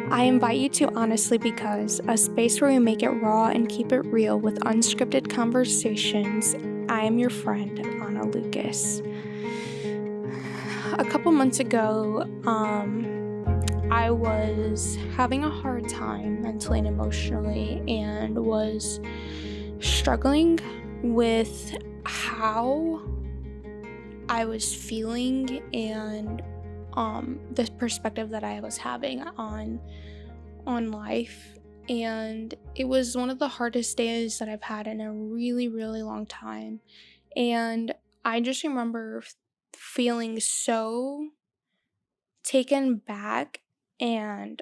I invite you to Honestly Because, a space where we make it raw and keep it real with unscripted conversations. I am your friend, Anna Lucas. A couple months ago, I was having a hard time mentally and emotionally and was struggling with how I was feeling and the perspective that I was having on life. And it was one of the hardest days that I've had in a really, really long time. And I just remember feeling so taken back and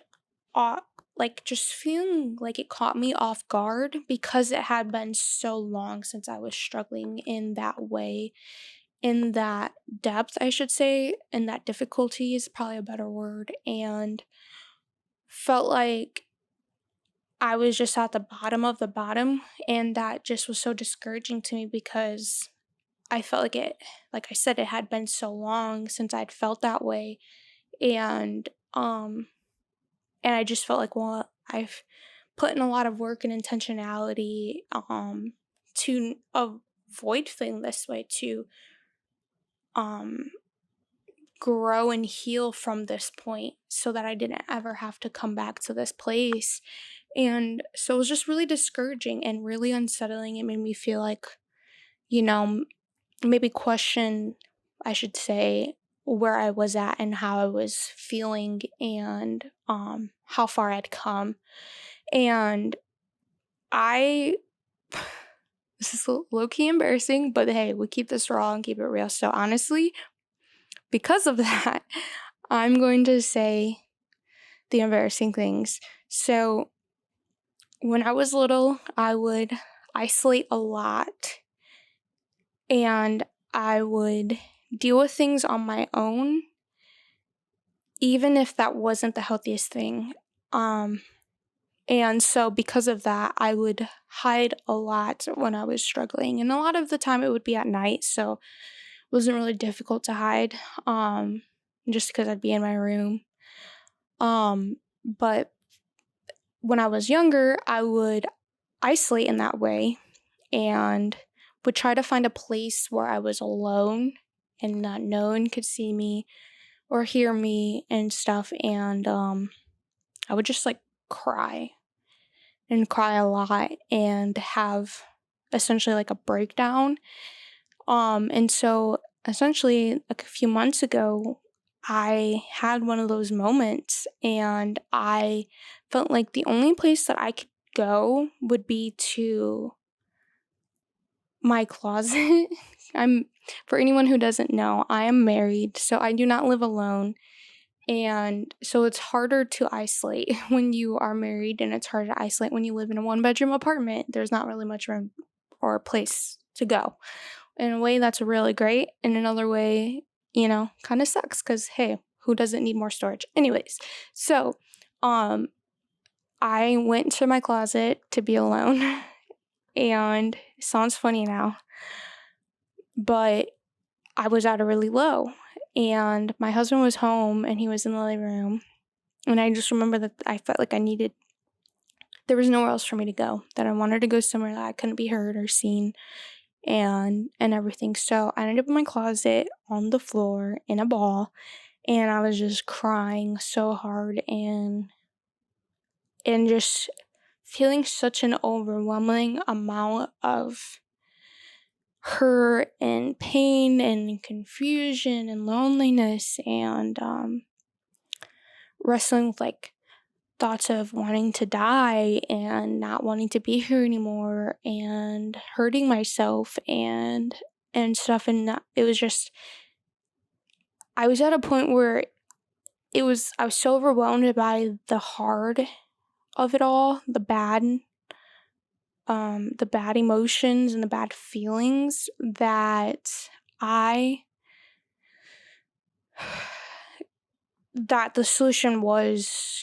uh, like just feeling like it caught me off guard because it had been so long since I was struggling in that way, in that depth, I should say, and that difficulty is probably a better word. And felt like I was just at the bottom of the bottom, and that just was so discouraging to me because I felt like like I said, it had been so long since I'd felt that way, and, um, and I just felt like, well, I've put in a lot of work and intentionality, to avoid feeling this way, to, um, grow and heal from this point so that I didn't ever have to come back to this place. And so it was just really discouraging and really unsettling. It made me feel like, you know, maybe question, I should say, where I was at and how I was feeling and how far I'd come. And I, this is low key embarrassing, but hey, we keep this raw and keep it real. So honestly, because of that, I'm going to say the embarrassing things. So when I was little, I would isolate a lot and I would deal with things on my own, even if that wasn't the healthiest thing. Um, and so because of that, I would hide a lot when I was struggling. And a lot of the time it would be at night, so it wasn't really difficult to hide, just because I'd be in my room. But when I was younger, I would isolate in that way and would try to find a place where I was alone and not no one could see me or hear me and stuff. And I would just like cry and cry a lot and have essentially like a breakdown. And so essentially like a few months ago, I had one of those moments and I felt like the only place that I could go would be to my closet. I'm For anyone who doesn't know, I am married, so I do not live alone. And so it's harder to isolate when you are married, and it's harder to isolate when you live in a one bedroom apartment. There's not really much room or place to go. In a way, that's really great. In another way, kind of sucks because, hey, who doesn't need more storage? Anyways, so um, I went to my closet to be alone, and it sounds funny now, but I was at a really low. And my husband was home and he was in the living room. And I just remember that I felt like there was nowhere else for me to go, that I wanted to go somewhere that I couldn't be heard or seen and everything. So I ended up in my closet on the floor in a ball and I was just crying so hard and just feeling such an overwhelming amount of hurt and pain and confusion and loneliness and wrestling with like thoughts of wanting to die and not wanting to be here anymore and hurting myself and stuff. And it was just, I was at a point where I was so overwhelmed by the hard of it all, the bad emotions and the bad feelings that I that the solution was,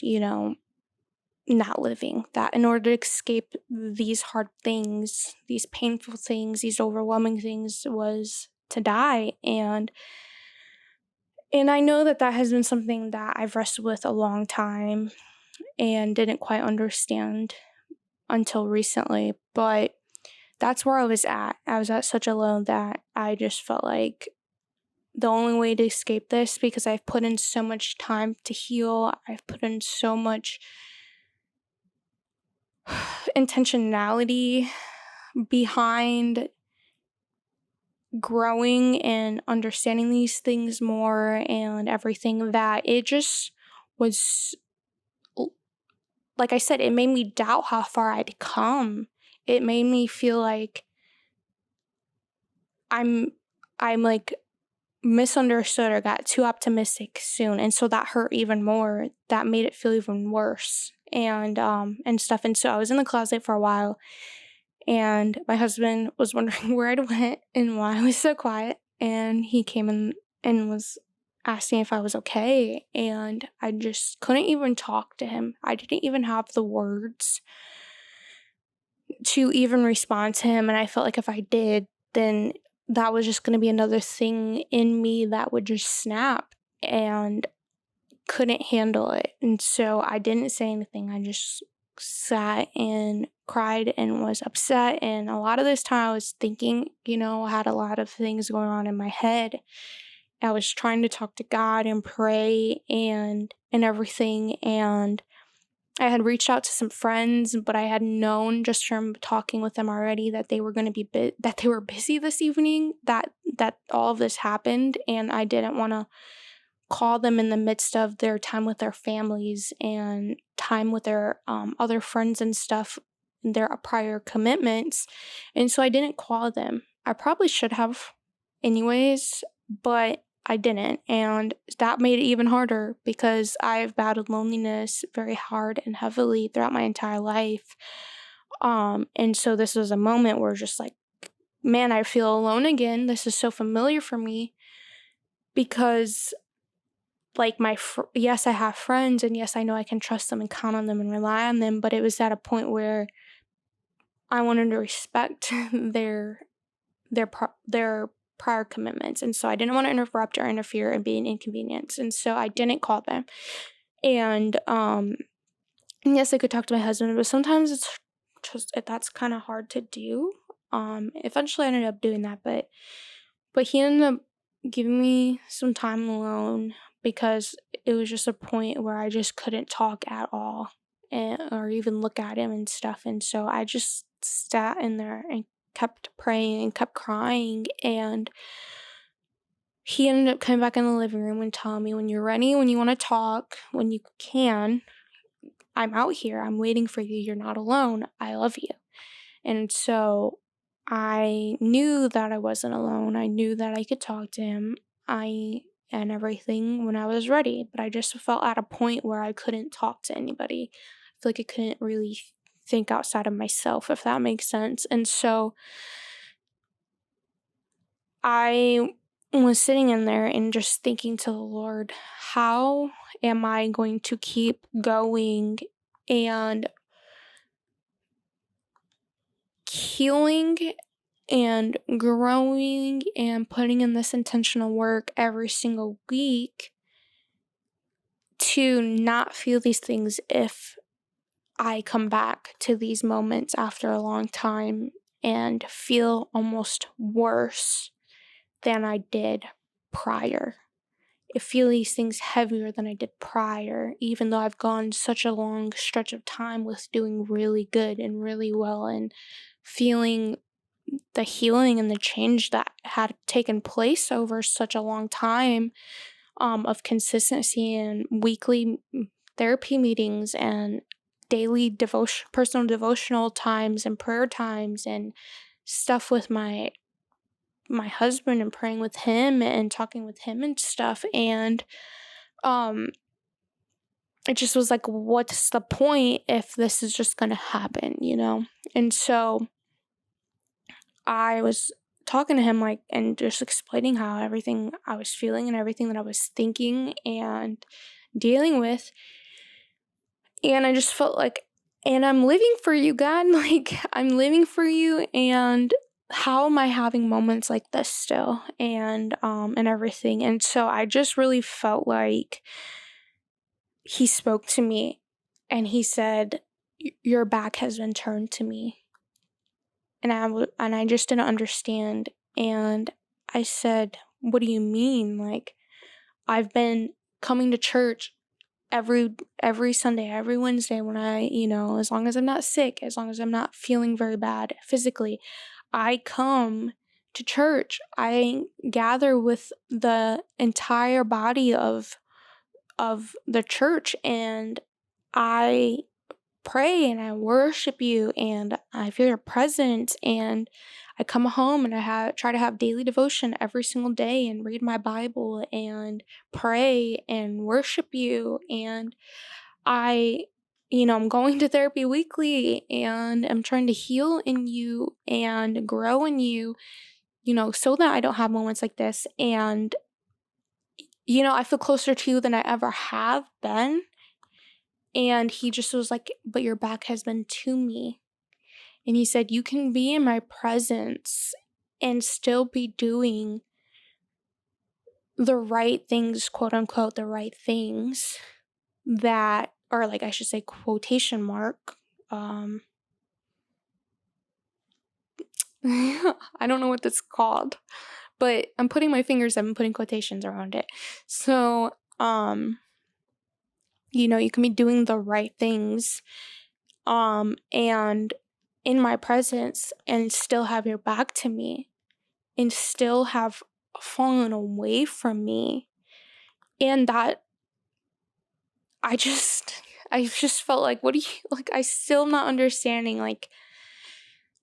not living, that in order to escape these hard things, these painful things, these overwhelming things, was to die. And I know that that has been something that I've wrestled with a long time and didn't quite understand until recently, but that's where I was at. I was at such a low that I just felt like the only way to escape this, because I've put in so much time to heal, I've put in so much intentionality behind growing and understanding these things more and everything, that it just was, like I said, it made me doubt how far I'd come. It made me feel like I'm like misunderstood or got too optimistic soon, and so that hurt even more. That made it feel even worse, and stuff. And so I was in the closet for a while, and my husband was wondering where I went and why I was so quiet, and he came in and was asking if I was okay, and I just couldn't even talk to him. I didn't even have the words to even respond to him, and I felt like if I did, then that was just going to be another thing in me that would just snap and couldn't handle it. And so I didn't say anything. I just sat and cried and was upset. And a lot of this time I was thinking, I had a lot of things going on in my head. I was trying to talk to God and pray and everything. And I had reached out to some friends, but I had known just from talking with them already that they were going to be that they were busy this evening, that all of this happened, and I didn't want to call them in the midst of their time with their families and time with their other friends and stuff, their prior commitments. And so I didn't call them. I probably should have anyways, but I didn't. And that made it even harder because I've battled loneliness very hard and heavily throughout my entire life. And so this was a moment where just like, man, I feel alone again. This is so familiar for me because like yes, I have friends, and yes, I know I can trust them and count on them and rely on them, but it was at a point where I wanted to respect their prior commitments, and so I didn't want to interrupt or interfere and be an inconvenience, and so I didn't call them. And yes, I could talk to my husband, but sometimes it's just that's kind of hard to do. Eventually I ended up doing that, but he ended up giving me some time alone because it was just a point where I just couldn't talk at all or even look at him and stuff. And so I just sat in there and kept praying and kept crying. And he ended up coming back in the living room and telling me, when you're ready, when you want to talk, when you can, I'm out here. I'm waiting for you. You're not alone. I love you. And so I knew that I wasn't alone. I knew that I could talk to him. And everything when I was ready, but I just felt at a point where I couldn't talk to anybody. I feel like I couldn't really think outside of myself, if that makes sense. And so I was sitting in there and just thinking to the Lord, how am I going to keep going and healing and growing and putting in this intentional work every single week to not feel these things if I come back to these moments after a long time and feel almost worse than I did prior. I feel these things heavier than I did prior, even though I've gone such a long stretch of time with doing really good and really well and feeling the healing and the change that had taken place over such a long time, of consistency and weekly therapy meetings and daily personal devotional times and prayer times and stuff with my husband and praying with him and talking with him and stuff. And it just was like, what's the point if this is just gonna happen, And so I was talking to him and just explaining how everything I was feeling and everything that I was thinking and dealing with. And I just felt like, and I'm living for you, God. Like, I'm living for you, and how am I having moments like this still, and everything. And so I just really felt like he spoke to me, and he said, your back has been turned to me. And I just didn't understand. And I said, what do you mean? Like, I've been coming to church every Sunday, every Wednesday, when as long as I'm not sick, as long as I'm not feeling very bad physically, I come to church. I gather with the entire body of the church, and I pray and I worship you, and I feel your presence, and I come home and I try to have daily devotion every single day and read my Bible and pray and worship you. And I I'm going to therapy weekly, and I'm trying to heal in you and grow in you, so that I don't have moments like this. And I feel closer to you than I ever have been. And he just was like, but your back has been to me. And he said, you can be in my presence and still be doing the right things, quote unquote, the right things that, or like I should say, quotation mark. I don't know what that's called, but I'm putting my fingers up and putting quotations around it. So, you can be doing the right things, and in my presence, and still have your back to me, and still have fallen away from me. And that I just felt like, what do you, like, I still not understanding, like,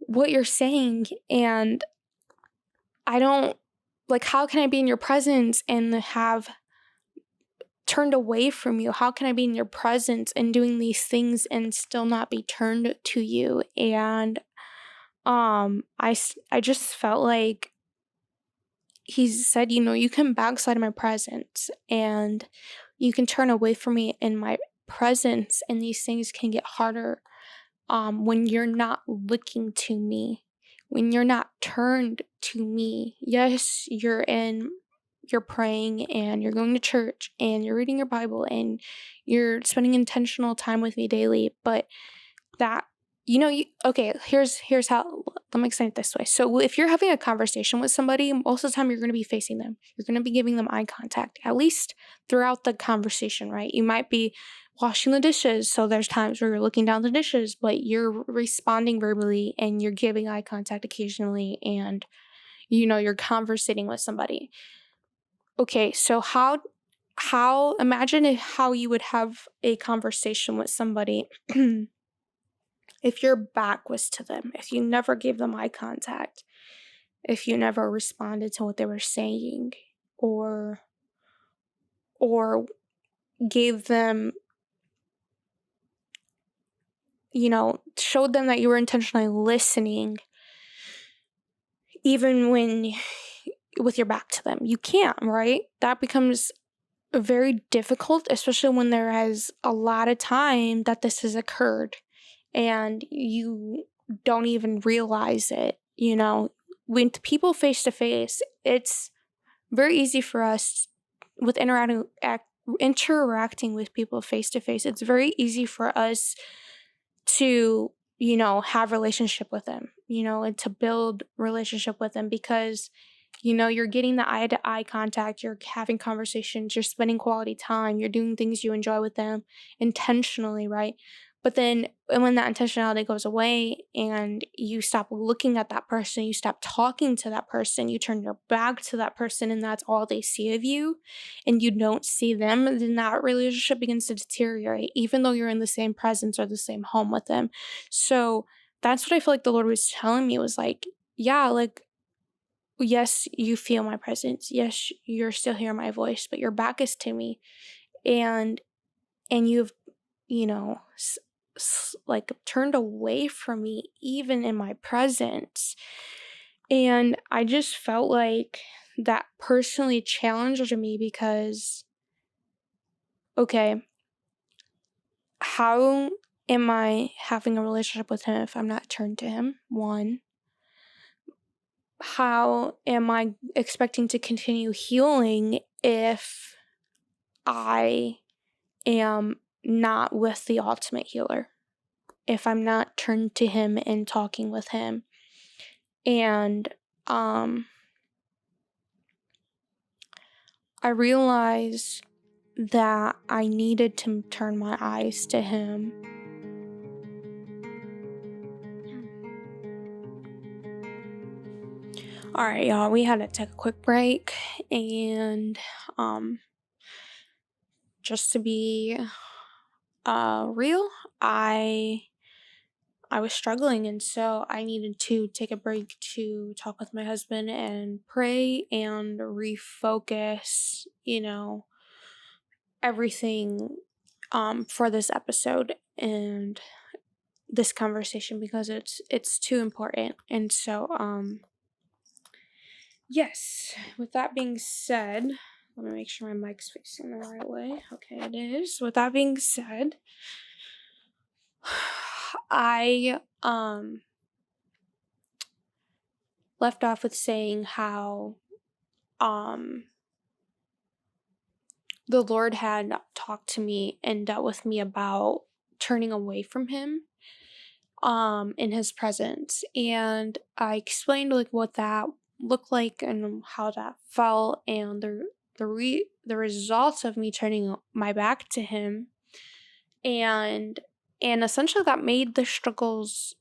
what you're saying. And I don't, like, how can I be in your presence and have turned away from you? How can I be in your presence and doing these things and still not be turned to you? And I just felt like he said, you can backslide in my presence, and you can turn away from me in my presence, and these things can get harder when you're not looking to me, when you're not turned to me. Yes, you're praying, and you're going to church, and you're reading your Bible, and you're spending intentional time with me daily, but that okay, here's how, let me explain it this way. So if you're having a conversation with somebody, most of the time you're going to be facing them, you're going to be giving them eye contact, at least throughout the conversation, right? You might be washing the dishes, so there's times where you're looking down the dishes, but you're responding verbally, and you're giving eye contact occasionally, and you're conversating with somebody. Okay, so how imagine how you would have a conversation with somebody if your back was to them, if you never gave them eye contact, if you never responded to what they were saying, or gave them, showed them that you were intentionally listening, even when with your back to them. You can't, right? That becomes very difficult, especially when there has a lot of time that this has occurred and you don't even realize it. When people face to face, it's very easy for us with interacting with people face to face. It's very easy for us to have relationship with them, and to build relationship with them, because you're getting the eye to eye contact, you're having conversations, you're spending quality time, you're doing things you enjoy with them intentionally, right? But then when that intentionality goes away and you stop looking at that person, you stop talking to that person, you turn your back to that person, and that's all they see of you, and you don't see them, then that relationship begins to deteriorate, even though you're in the same presence or the same home with them. So that's what I feel like the Lord was telling me, was like, yeah, like, yes, you feel my presence. Yes, you're still hearing my voice, but your back is to me, and you've, like, turned away from me even in my presence. And I just felt like that personally challenged me, because, okay, how am I having a relationship with him if I'm not turned to him? One, how am I expecting to continue healing if I am not with the ultimate healer? If I'm not turned to him and talking with him? And I realized that I needed to turn my eyes to him. All right, y'all, we had to take a quick break, and just to be real, I was struggling, and so I needed to take a break to talk with my husband and pray and refocus, everything for this episode and this conversation, because it's too important. And so yes, with that being said, let me make sure my mic's facing the right way. Okay, it is. With that being said, I left off with saying how the Lord had talked to me and dealt with me about turning away from him in his presence. And I explained like what that looked like and how that felt, and the results of me turning my back to him. And essentially that made the struggles,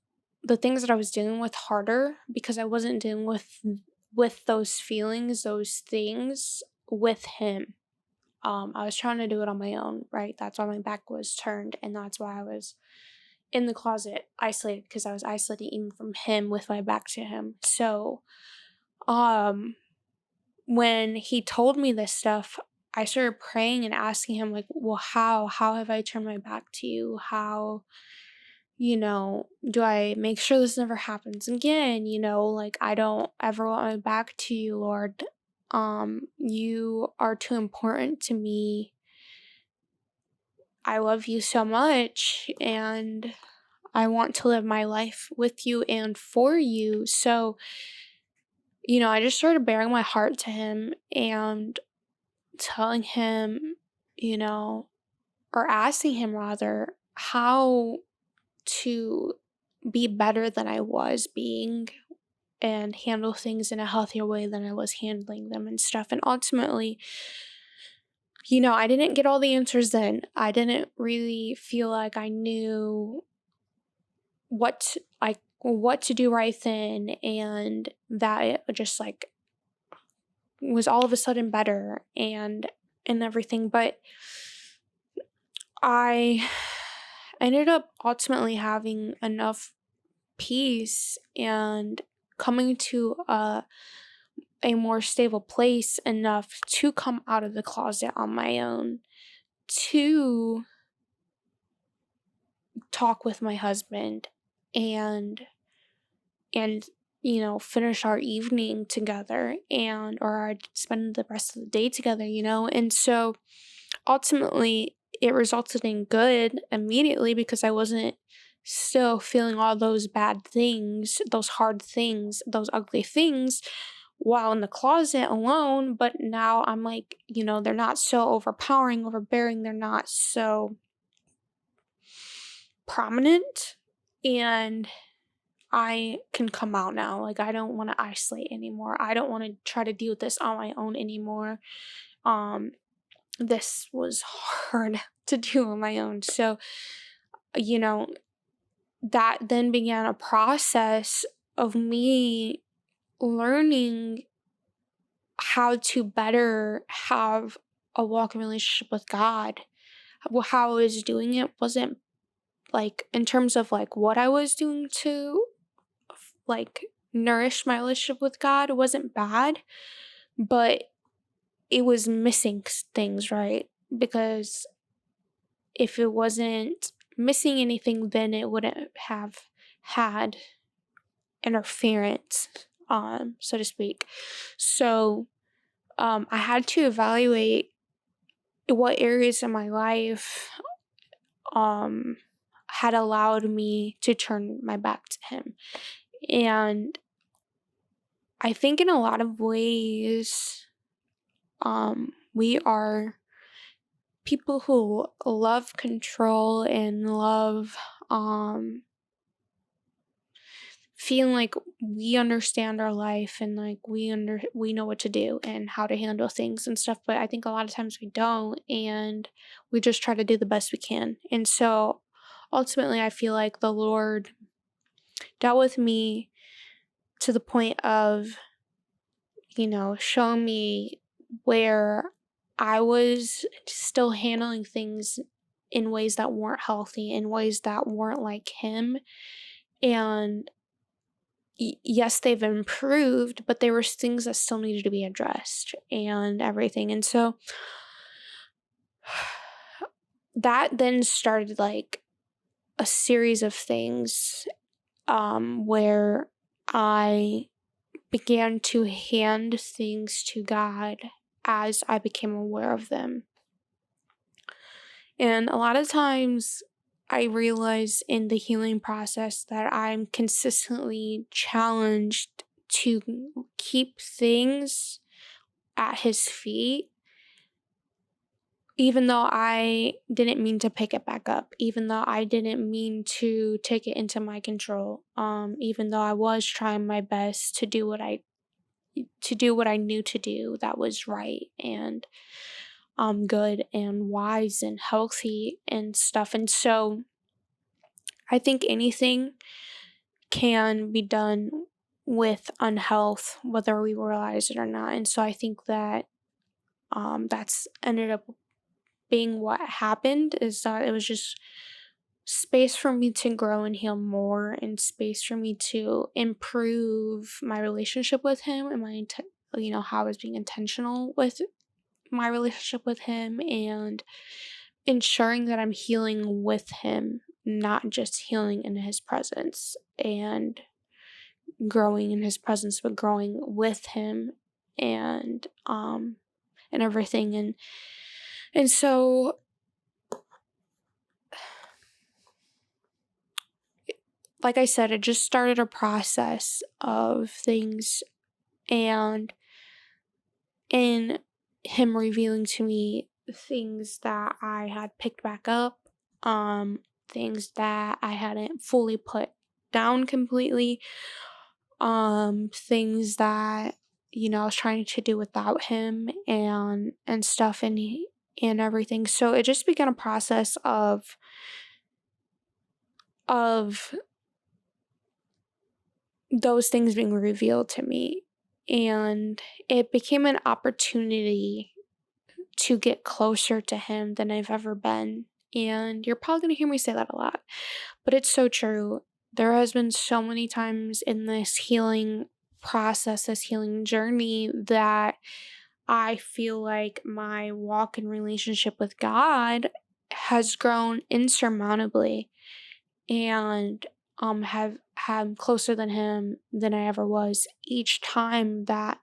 the things that I was dealing with, harder, because I wasn't dealing with those feelings, those things with him. I was trying to do it on my own, right? That's why my back was turned, and that's why I was in the closet isolated, because I was isolating even from him with my back to him. So when he told me this stuff, I started praying and asking him, like, well, how have I turned my back to you? How, do I make sure this never happens again? Like, I don't ever want my back to you, Lord. You are too important to me. I love you so much, and I want to live my life with you and for you. So, I just started bearing my heart to him and telling him, or asking him rather, how to be better than I was being and handle things in a healthier way than I was handling them and stuff. And ultimately, I didn't get all the answers then. I didn't really feel like I knew what to do right then, and that it just like was all of a sudden better and everything. But I ended up ultimately having enough peace and coming to a more stable place enough to come out of the closet on my own, to talk with my husband and finish our evening together, or I'd spend the rest of the day together, and so ultimately it resulted in good immediately, because I wasn't still feeling all those bad things, those hard things, those ugly things while in the closet alone. But now I'm like, they're not so overpowering, overbearing, they're not so prominent, and I can come out now. Like, I don't want to isolate anymore. I don't want to try to deal with this on my own anymore. This was hard to do on my own. So, that then began a process of me learning how to better have a walking relationship with God. How I was doing it wasn't like, in terms of like what I was doing to like nourish my relationship with God, it wasn't bad, but it was missing things, right? Because if it wasn't missing anything, then it wouldn't have had interference, so to speak. So I had to evaluate what areas in my life um had allowed me to turn my back to him. And I think in a lot of ways, we are people who love control and love feeling like we understand our life and like we know what to do and how to handle things and stuff, but I think a lot of times we don't, and we just try to do the best we can. And so ultimately I feel like the Lord dealt with me to the point of, showing me where I was still handling things in ways that weren't healthy, in ways that weren't like him. And yes, they've improved, but there were things that still needed to be addressed and everything. And so that then started like a series of things where I began to hand things to God as I became aware of them. And a lot of times I realize in the healing process that I'm consistently challenged to keep things at his feet, even though I didn't mean to pick it back up, even though I didn't mean to take it into my control, even though I was trying my best to do what I knew to do that was right and good and wise and healthy and stuff. And so I think anything can be done with unhealth, whether we realize it or not. And so I think that that's ended up being what happened, is that it was just space for me to grow and heal more, and space for me to improve my relationship with him and how I was being intentional with my relationship with him, and ensuring that I'm healing with him, not just healing in his presence and growing in his presence, but growing with him and everything. And so like I said, it just started a process of things, and in him revealing to me things that I had picked back up, things that I hadn't fully put down completely, things that I was trying to do without him and stuff, and everything. So it just began a process of those things being revealed to me, and it became an opportunity to get closer to him than I've ever been. And you're probably going to hear me say that a lot, but it's so true. There has been so many times in this healing process, this healing journey, that I feel like my walk and relationship with God has grown insurmountably, and have closer than him than I ever was each time that,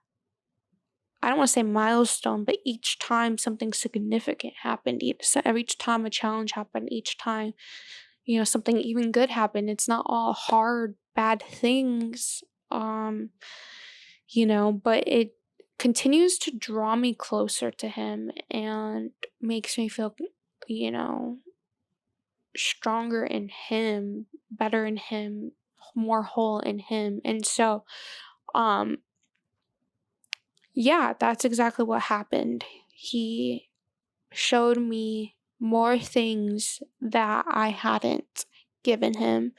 I don't want to say milestone, but each time something significant happened, each time a challenge happened, each time, something even good happened. It's not all hard, bad things, but it continues to draw me closer to him and makes me feel, you know, stronger in him, better in him, more whole in him. And so, um, yeah, that's exactly what happened. He showed me more things that I hadn't given him,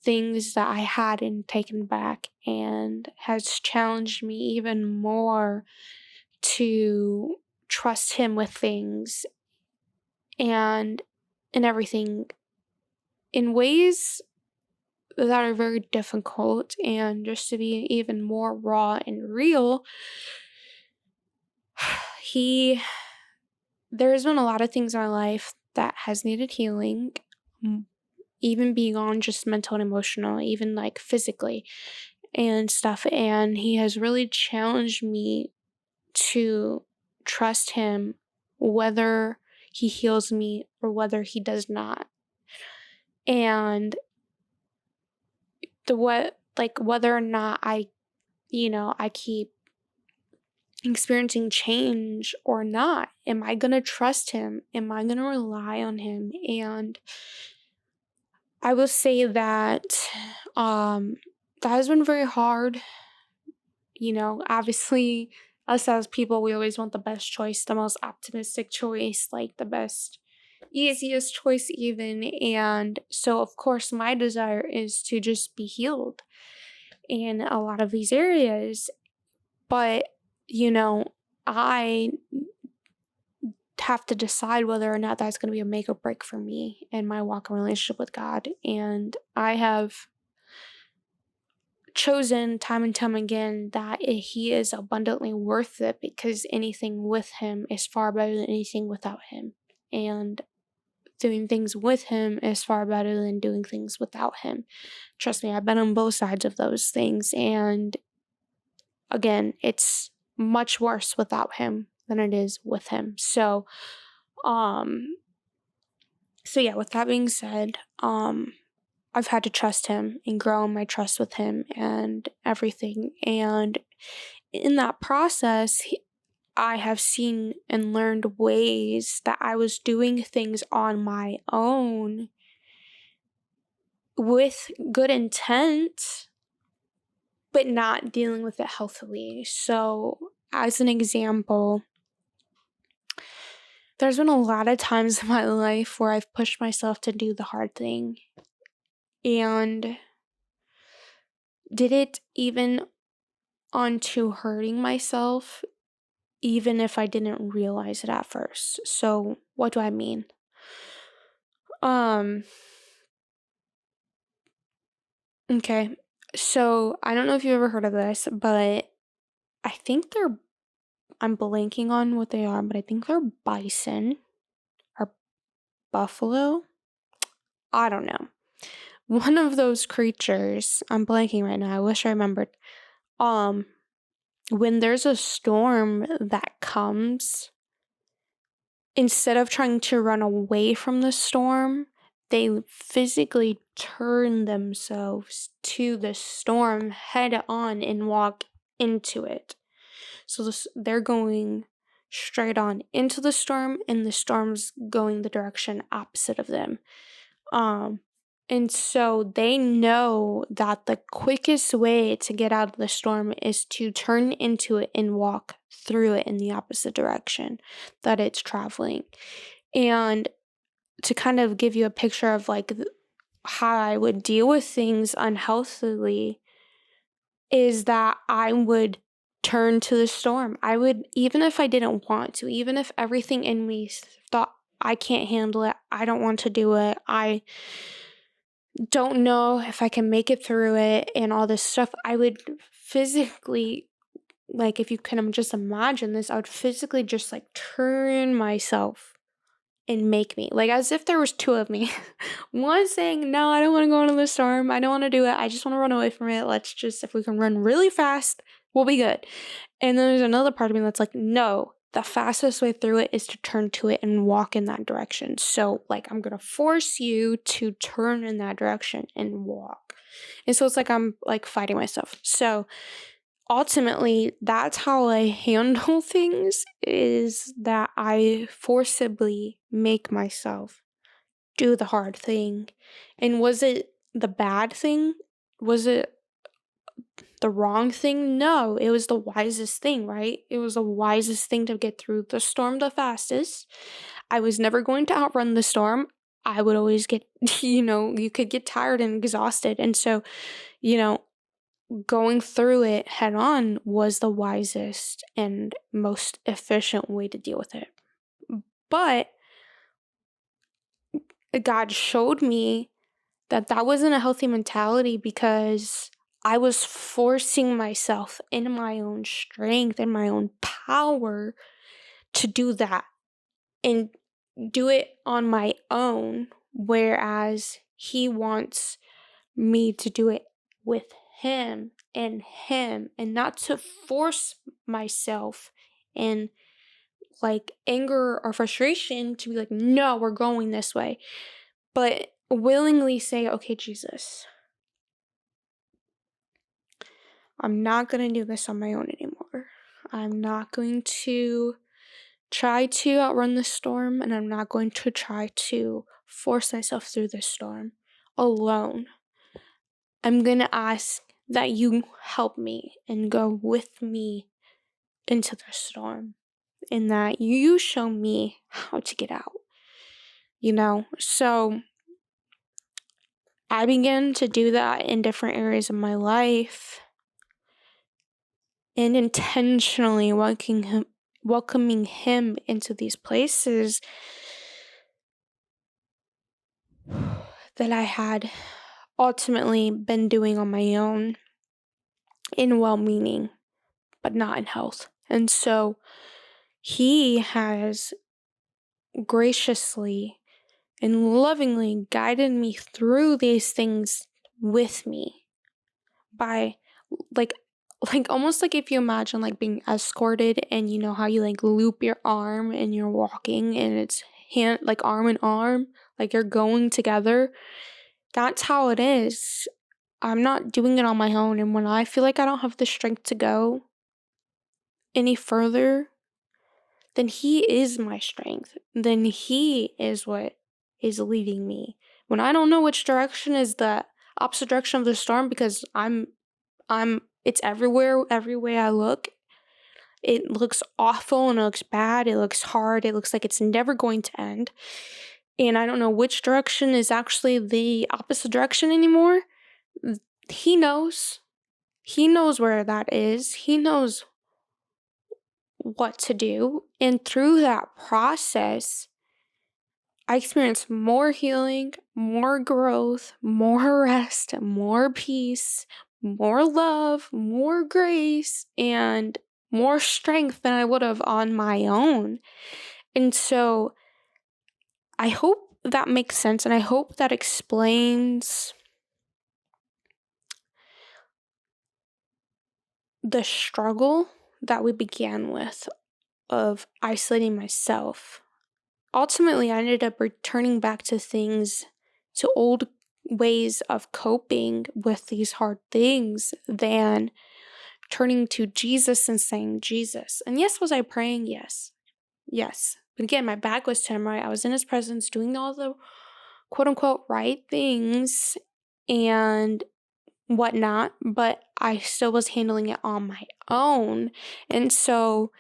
things that I hadn't taken back, and has challenged me even more to trust him with things and everything in ways that are very difficult. And just to be even more raw and real, there's been a lot of things in my life that has needed healing, even beyond just mental and emotional, even like physically and stuff. And he has really challenged me to trust him, whether he heals me or whether he does not. And whether or not I keep experiencing change or not, am I going to trust him? Am I going to rely on him? And I will say that that has been very hard. Obviously, us as people, we always want the best choice, the most optimistic choice, like the best, easiest choice, even. And so, of course, my desire is to just be healed in a lot of these areas. But, I have to decide whether or not that's going to be a make or break for me in my walk and relationship with God. And I have chosen time and time again that he is abundantly worth it, because anything with him is far better than anything without him. And doing things with him is far better than doing things without him. Trust me, I've been on both sides of those things. And again, it's much worse without him than it is with him. So yeah, with that being said, I've had to trust him and grow my trust with him and everything. And in that process, I have seen and learned ways that I was doing things on my own with good intent, but not dealing with it healthily. So, as an example, there's been a lot of times in my life where I've pushed myself to do the hard thing and did it even onto hurting myself, even if I didn't realize it at first. So, what do I mean? Okay. So, I don't know if you've ever heard of this, but I think I'm blanking on what they are, but I think they're bison or buffalo. I don't know. One of those creatures, I'm blanking right now. I wish I remembered. When there's a storm that comes, instead of trying to run away from the storm, they physically turn themselves to the storm head on and walk into it. So they're going straight on into the storm, and the storm's going the direction opposite of them. And so they know that the quickest way to get out of the storm is to turn into it and walk through it in the opposite direction that it's traveling. And to kind of give you a picture of how I would deal with things unhealthily is that I would turn to the storm. I would, even if I didn't want to, even if everything in me thought I can't handle it, I don't want to do it, I don't know if I can make it through it and all this stuff, I would physically, if you can just imagine this, I would physically just turn myself and make me, as if there was two of me. One saying, no, I don't want to go into the storm, I don't want to do it, I just want to run away from it, let's just, if we can run really fast, we'll be good. And then there's another part of me that's like, no, the fastest way through it is to turn to it and walk in that direction. So, I'm going to force you to turn in that direction and walk. And so it's I'm fighting myself. So ultimately, that's how I handle things, is that I forcibly make myself do the hard thing. And was it the bad thing? Was it the wrong thing? No, it was the wisest thing, right? It was the wisest thing to get through the storm the fastest. I was never going to outrun the storm. I would always get, you could get tired and exhausted. And so, going through it head on was the wisest and most efficient way to deal with it. But God showed me that wasn't a healthy mentality, because I was forcing myself in my own strength and my own power to do that and do it on my own, whereas he wants me to do it with him and not to force myself in anger or frustration to be no, we're going this way. But willingly say, okay, Jesus, I'm not going to do this on my own anymore. I'm not going to try to outrun the storm, and I'm not going to try to force myself through the storm alone. I'm going to ask that you help me and go with me into the storm, and that you show me how to get out. So I began to do that in different areas of my life, and intentionally welcoming him into these places that I had ultimately been doing on my own in well-meaning, but not in health. And so he has graciously and lovingly guided me through these things with me by like almost like if you imagine like being escorted, and you know how you like loop your arm and you're walking and it's hand like arm in arm, like you're going together. That's how it is. I'm not doing it on my own, and when I feel like I don't have the strength to go any further, then he is my strength. Then he is what is leading me. When I don't know which direction is the opposite direction of the storm, because it's everywhere, every way I look. It looks awful and it looks bad. It looks hard. It looks like it's never going to end. And I don't know which direction is actually the opposite direction anymore. He knows. He knows where that is. He knows what to do. And through that process, I experienced more healing, more growth, more rest, more peace, more love, more grace, and more strength than I would have on my own. And so I hope that makes sense, and I hope that explains the struggle that we began with of isolating myself. Ultimately, I ended up returning back to old ways of coping with these hard things than turning to Jesus and saying, Jesus. And yes, was I praying? Yes. But again, my back was to him, right? I was in his presence doing all the quote unquote right things and whatnot, but I still was handling it on my own. And so,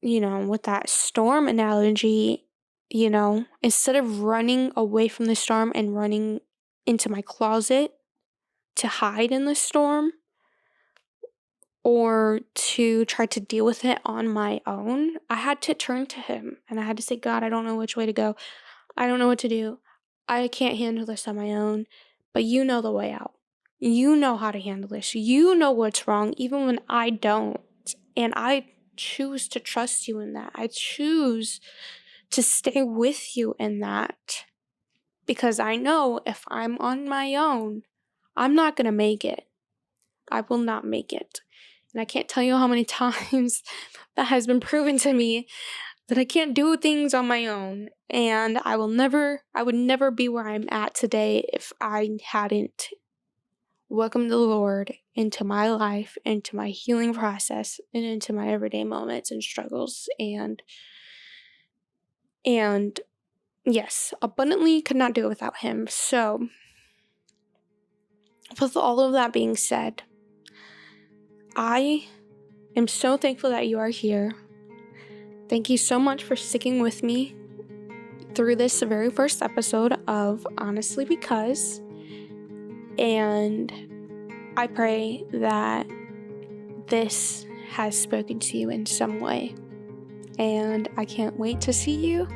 with that storm analogy, instead of running away from the storm and running into my closet to hide in the storm or to try to deal with it on my own, I had to turn to him and I had to say, God, I don't know which way to go. I don't know what to do. I can't handle this on my own, but you know the way out. You know how to handle this. You know what's wrong, even when I don't. And I choose to trust you in that. I choose to stay with you in that, because I know if I'm on my own, I'm not going to make it. I will not make it. And I can't tell you how many times that has been proven to me that I can't do things on my own. And I would never be where I'm at today if I hadn't welcomed the Lord into my life, into my healing process, and into my everyday moments and struggles. And yes, abundantly could not do it without him. So, with all of that being said, I am so thankful that you are here. Thank you so much for sticking with me through this very first episode of Honestly Because. And I pray that this has spoken to you in some way. And I can't wait to see you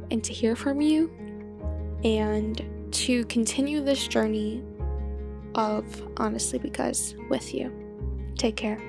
and to hear from you and to continue this journey of Honestly Because with you. Take care.